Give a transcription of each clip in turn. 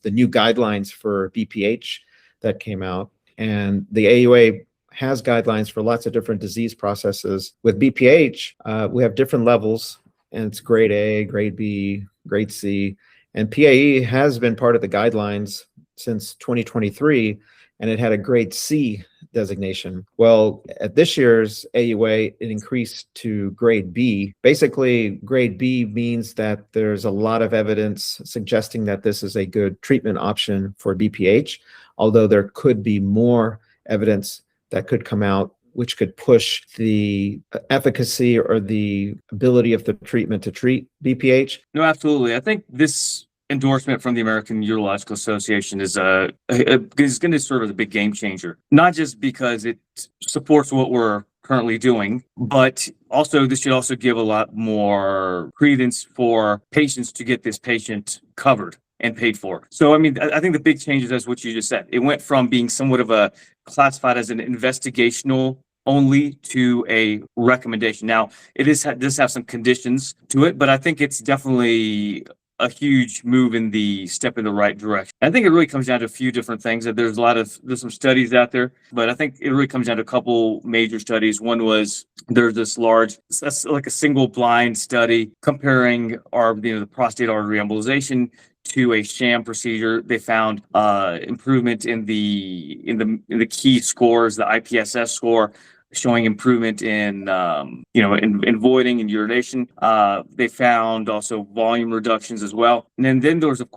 the new guidelines for BPH that came out. And the AUA has guidelines for lots of different disease processes. With BPH, we have different levels, and it's grade A, grade B, grade C. And PAE has been part of the guidelines since 2023, and it had a grade C designation. Well, at this year's AUA, it increased to grade B. Basically, grade B means that there's a lot of evidence suggesting that this is a good treatment option for BPH, although there could be more evidence that could come out which could push the efficacy or the ability of the treatment to treat BPH. No, absolutely. I think this endorsement from the American Urological Association is going to serve as a big game changer, not just because it supports what we're currently doing, but also this should also give a lot more credence for patients to get this patient covered and paid for. So, I mean, I think the big changes is what you just said. It went from being somewhat of a classified as an investigational only to a recommendation. Now, does have some conditions to it, but I think it's definitely a huge move in the step in the right direction. I think it really comes down to a few different things. That there's some studies out there, but I think it really comes down to a couple major studies. One was there's this large, like a single blind study comparing the prostate artery embolization to a sham procedure. They found improvement in the key scores, the IPSS score, showing improvement in voiding and urination. They found also volume reductions as well. And then there's a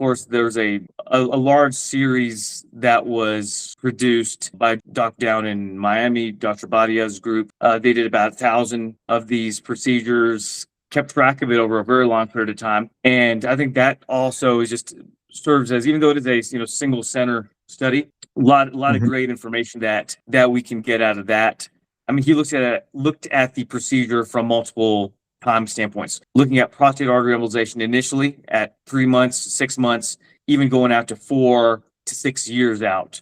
large series that was produced by Doc down in Miami, Dr. Badia's group. They did about 1,000 of these procedures, kept track of it over a very long period of time. And I think that also serves as, even though it is a single center study, a lot of great information that we can get out of that. I mean, he looked at the procedure from multiple time standpoints, looking at prostate artery embolization initially at 3 months, 6 months, even going out to 4 to 6 years out.